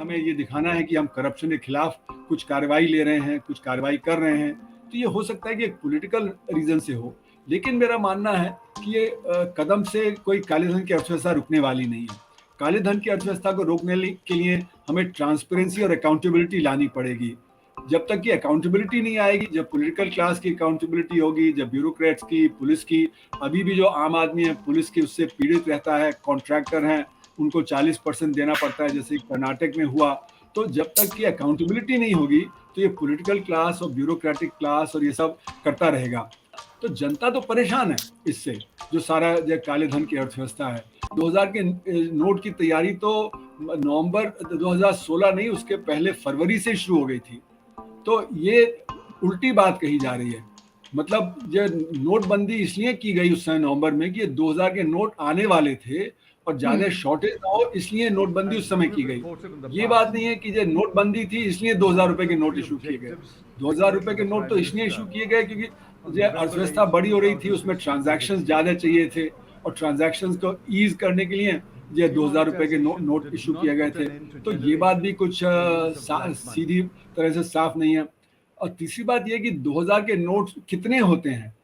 हमें ये दिखाना है कि हम करप्शन के खिलाफ कुछ कार्रवाई ले रहे हैं, कुछ कार्रवाई कर रहे हैं, तो ये हो सकता है कि एक पॉलिटिकल रीज़न से हो। लेकिन मेरा मानना है कि ये कदम से कोई काले धन की अर्थव्यवस्था रुकने वाली नहीं है। काले धन की अर्थव्यवस्था को रोकने के लिए हमें ट्रांसपेरेंसी और अकाउंटेबिलिटी लानी पड़ेगी। जब तक कि अकाउंटेबिलिटी नहीं आएगी, जब पॉलिटिकल क्लास की अकाउंटेबिलिटी होगी, जब ब्यूरोक्रेट्स की, पुलिस की, अभी भी जो आम आदमी है पुलिस की उससे पीड़ित रहता है, कॉन्ट्रैक्टर हैं, उनको 40% देना पड़ता है, जैसे कर्नाटक में हुआ। तो जब तक कि अकाउंटेबिलिटी नहीं होगी, तो ये पॉलिटिकल क्लास और ब्यूरोक्रेटिक क्लास और ये सब करता रहेगा। तो जनता तो परेशान है इससे, जो सारा जो काले धन की अर्थव्यवस्था है। 2000 के नोट की तैयारी तो नवंबर 2016 नहीं, उसके पहले फरवरी से शुरू हो गई थी। तो ये उल्टी बात कही जा रही है। मतलब ये नोटबंदी इसलिए की गई उस समय नवंबर में कि ये 2000 के नोट आने वाले थे और ज़्यादा शॉर्टेज ना हो, इसलिए नोटबंदी उस समय की गई। ये बात नहीं है कि ये नोटबंदी थी इसलिए 2000 रुपए के नोट इशू किए गए। 2000 रुपए के नोट तो इसलिए इशू किए गए क्योंकि जो अर्थव्यवस्था बड़ी हो रही थी, उसमें ट्रांजैक्शंस ज़्यादा चाहिए थे और ट्रांजैक्शंस को ईज़ करने के लिए ये 2000 रुपए के नोट इशू किए गए थे। तो ये बात भी कुछ सीधी तरह से साफ नहीं है। और तीसरी बात ये कि 2000 के नोट कितने होते हैं,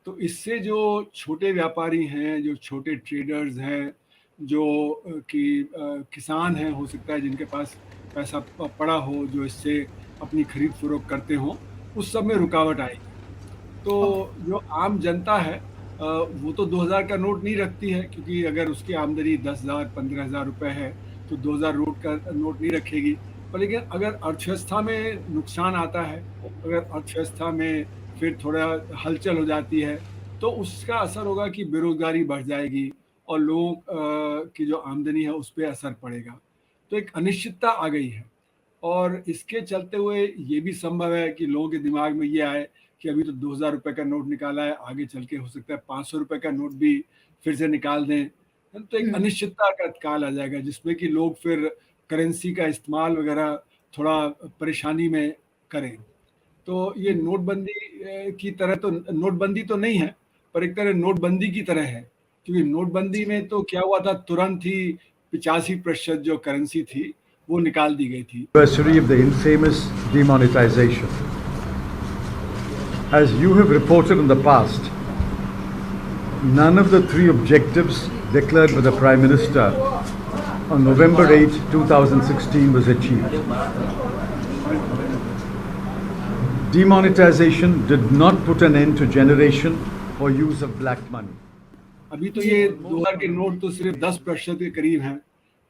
तो इससे जो छोटे व्यापारी हैं, जो छोटे ट्रेडर्स हैं, जो किसान हैं, हो सकता है जिनके पास पैसा पड़ा हो, जो इससे अपनी खरीद फरोख्त करते हों, उस सब में रुकावट आएगी। तो जो आम जनता है वो तो 2000 का नोट नहीं रखती है, क्योंकि अगर उसकी आमदनी 10,000 15,000 रुपए है तो 2000 का नोट नहीं रखेगी। पर लेकिन अगर अर्थव्यवस्था में नुकसान आता है, अगर अर्थव्यवस्था में फिर थोड़ा हलचल हो जाती है, तो उसका असर होगा कि बेरोजगारी बढ़ जाएगी और लोगों की जो आमदनी है उस पर असर पड़ेगा। तो एक अनिश्चितता आ गई है और इसके चलते हुए ये भी संभव है कि लोगों के दिमाग में ये आए कि अभी तो 2000 रुपए का नोट निकाला है, आगे चल के हो सकता है 500 रुपए का नोट भी फिर से निकाल दें। तो एक अनिश्चितता का काल आ जाएगा जिसमें कि लोग फिर करेंसी का इस्तेमाल वगैरह थोड़ा परेशानी में करें। तो ये नोटबंदी की तरह तो नोटबंदी तो नहीं है, पर एक तरह नोटबंदी की तरह है, क्योंकि नोटबंदी में तो क्या हुआ था, तुरंत ही 85% जो करेंसी थी वो निकाल दी गई थी। Anniversary of the infamous demonetization. As you have reported in the past, none of the three objectives declared by the Prime Minister on November 8, 2016 was achieved. Demonetization did not put an end to generation or use of black money. अभी तो ये 2000 के note तो सिर्फ 10% के करीब हैं,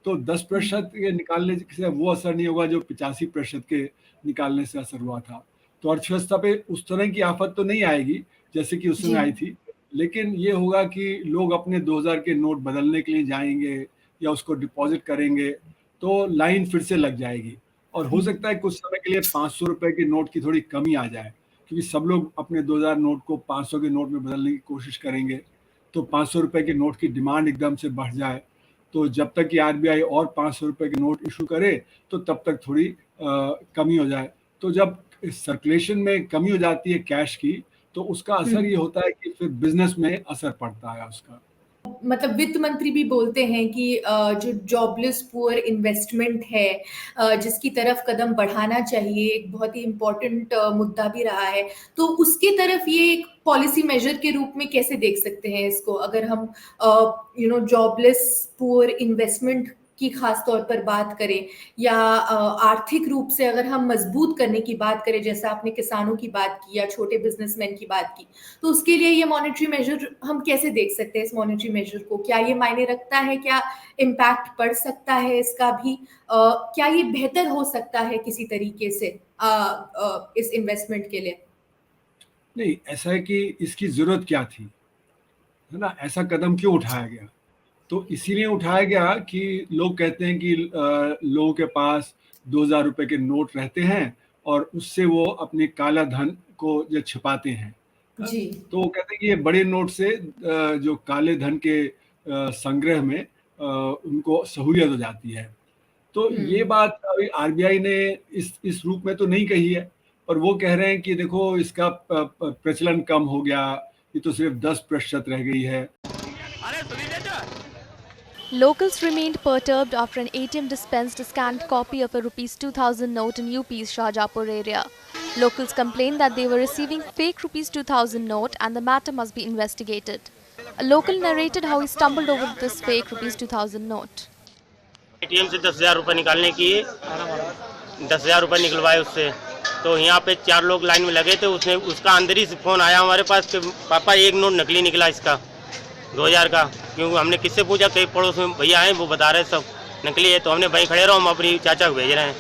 तो 10% के निकालने से वो असर नहीं होगा जो 85% के निकालने से असर हुआ था। तो अर्थव्यवस्था पे उस तरह की आफत तो नहीं आएगी जैसे कि उस समय आई थी, लेकिन ये होगा कि लोग अपने 2000 के नोट बदलने के लिए जाएंगे या उसको डिपॉजिट करेंगे, तो लाइन फिर से लग जाएगी और हो सकता है कुछ समय के लिए 500 रुपए के नोट की थोड़ी कमी आ जाए, क्योंकि सब लोग अपने 2000 नोट को 500 के नोट में बदलने की कोशिश करेंगे। तो 500 रुपए के नोट की डिमांड एकदम से बढ़ जाए, तो जब तक कि आरबीआई और 500 रुपए के नोट इशू करे तो तब तक थोड़ी कमी हो जाए। तो जब सर्कुलेशन में कमी हो जाती है कैश की, तो उसका असर ये होता है कि फिर बिजनेस में असर पड़ता है उसका। मतलब वित्त मंत्री भी बोलते हैं कि जो जॉबलेस पुअर इन्वेस्टमेंट है जिसकी तरफ कदम बढ़ाना चाहिए, एक बहुत ही इम्पोर्टेंट मुद्दा भी रहा है, तो उसके तरफ ये एक पॉलिसी मेजर के रूप में कैसे देख सकते हैं इसको, अगर हम जॉबलेस पुअर इन्वेस्टमेंट की खास तौर पर बात करें या आर्थिक रूप से अगर हम मजबूत करने की बात करें, जैसा आपने किसानों की बात की या छोटे बिजनेसमैन की बात की, तो उसके लिए ये मॉनेटरी मेजर हम कैसे देख सकते हैं? इस मॉनेटरी मेजर को क्या ये मायने रखता है, क्या इम्पैक्ट पड़ सकता है इसका भी, क्या ये बेहतर हो सकता है किसी तरीके से इस इन्वेस्टमेंट के लिए? नहीं, ऐसा है कि इसकी जरूरत क्या थी, है ना, ऐसा कदम क्यों उठाया गया? तो इसीलिए उठाया गया कि लोग कहते हैं कि लोगों के पास 2000 रुपए के नोट रहते हैं और उससे वो अपने काला धन को जो छिपाते हैं। जी। तो वो कहते हैं कि ये बड़े नोट से जो काले धन के संग्रह में उनको सहूलियत हो जाती है। तो ये बात अभी आरबीआई ने इस रूप में तो नहीं कही है, पर वो कह रहे हैं कि देखो इसका प्रचलन कम हो गया, ये तो सिर्फ 10% रह गई है। Locals remained perturbed after an ATM dispensed a scanned copy of a Rs 2000 note in UP's Shahjapur area. Locals complained that they were receiving fake Rs 2000 note and the matter must be investigated. A local narrated how he stumbled over this fake Rs 2000 note. ATM से 10,000 रुपये निकालने किए, 10,000 रुपये निकलवाए उससे। तो यहाँ पे 4 लोग लाइन में लगे थे, उसने उसका अंदर ही से फ़ोन आया हमारे पास कि पापा एक नोट नकली निकला इसका 2000 का। क्योंकि हमने किससे पूछा, कई पड़ोस में भैया हैं वो बता रहे सब नकली है। तो हमने भाई खड़े रहो, हम अपनी चाचा को भेज रहे हैं।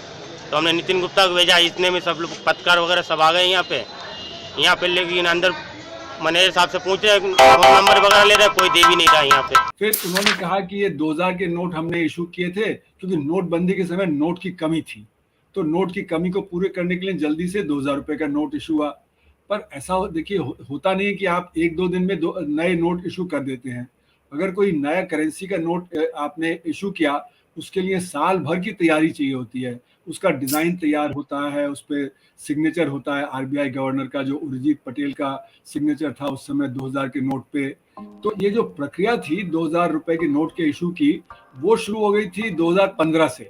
तो हमने नितिन गुप्ता को भेजा, इतने में सब लोग पत्रकार वगैरह सब आ गए यहाँ पे लेकिन अंदर मैनेजर साहब से पूछ रहे, फोन नंबर वगैरह ले रहे, कोई दे भी नहीं रहा यहाँ पे। फिर उन्होंने कहा कि ये 2000 के नोट हमने इशू किए थे क्योंकि नोटबंदी के समय नोट की कमी थी, तो नोट की कमी को पूरे करने के लिए जल्दी से 2000 रुपए का नोट इशू हुआ। पर ऐसा देखिए होता नहीं है कि आप 1-2 दिन में नए नोट इशू कर देते हैं। अगर कोई नया करेंसी का नोट आपने इशू किया, उसके लिए साल भर की तैयारी चाहिए होती है। उसका डिज़ाइन तैयार होता है, उस पर सिग्नेचर होता है आरबीआई गवर्नर का, जो उर्जित पटेल का सिग्नेचर था उस समय 2000 के नोट पे। तो ये जो प्रक्रिया थी 2000 रुपए के नोट के इशू की, वो शुरू हो गई थी 2015 से।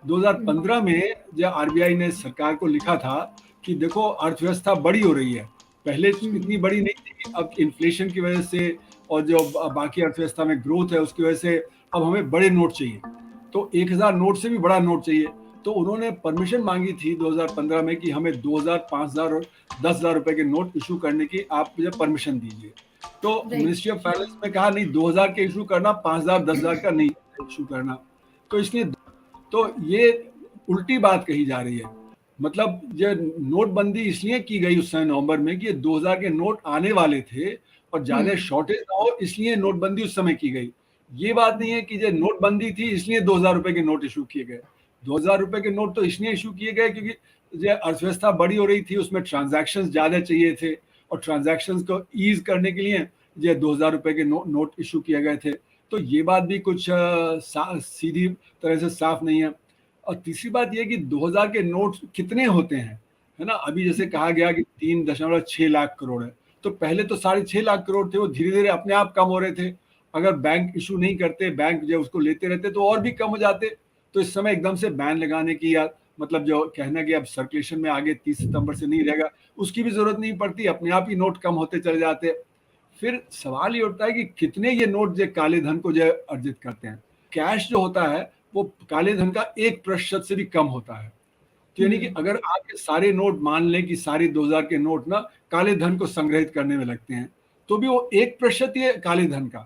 2015 में जब आरबीआई ने सरकार को लिखा था कि देखो अर्थव्यवस्था बड़ी हो रही है, पहले इतनी बड़ी नहीं थी, अब इन्फ्लेशन की वजह से और जो बाकी अर्थव्यवस्था में ग्रोथ है उसकी वजह से अब हमें बड़े नोट चाहिए, तो 1000 नोट से भी बड़ा नोट चाहिए। तो उन्होंने परमिशन मांगी थी 2015 में कि हमें 2000, 5000 और 10,000 रुपए के नोट इशू करने की आप मुझे परमिशन दीजिए। तो मिनिस्ट्री ऑफ फाइनेंस ने कहा नहीं, 2000 के इशू करना, 5000, 10,000 का नहीं इशू करना। तो इसलिए तो ये उल्टी बात कही जा रही है। मतलब ये नोटबंदी इसलिए की गई उस समय नवंबर में कि 2000 के नोट आने वाले थे और ज्यादा शॉर्टेज ना हो, इसलिए नोटबंदी उस समय की गई। ये बात नहीं है कि जो नोटबंदी थी इसलिए 2000 रुपए के नोट इशू किए गए। 2000 रुपए के नोट तो इसलिए इशू किए गए क्योंकि जो अर्थव्यवस्था बड़ी हो रही थी, उसमें ट्रांजैक्शंस ज्यादा चाहिए थे और ट्रांजैक्शंस को ईज करने के लिए जो 2000 रुपए के नोट इशू किए गए थे। तो ये बात भी कुछ सीधी तरह से साफ नहीं है। और तीसरी बात यह कि 2000 के नोट कितने होते हैं, है ना। अभी जैसे कहा गया कि 3.6 लाख करोड़ है, तो पहले तो 6.5 लाख करोड़ थे, वो धीरे धीरे अपने आप कम हो रहे थे। अगर बैंक इशू नहीं करते, बैंक जो उसको लेते रहते तो और भी कम हो जाते। तो इस समय एकदम से बैन लगाने की या मतलब जो कहना कि अब सर्कुलेशन में आगे 30 सितंबर से नहीं रहेगा, उसकी भी जरूरत नहीं पड़ती, अपने आप ही नोट कम होते चले जाते। फिर सवाल ये उठता है कि कितने ये नोट जो काले धन को जो अर्जित करते हैं। कैश जो होता है वो काले धन का 1% से भी कम होता है। तो यानी कि अगर आप ये सारे नोट मान लें कि सारे 2000 के नोट ना काले धन को संग्रहित करने में लगते हैं, तो भी वो 1% ही है काले धन का।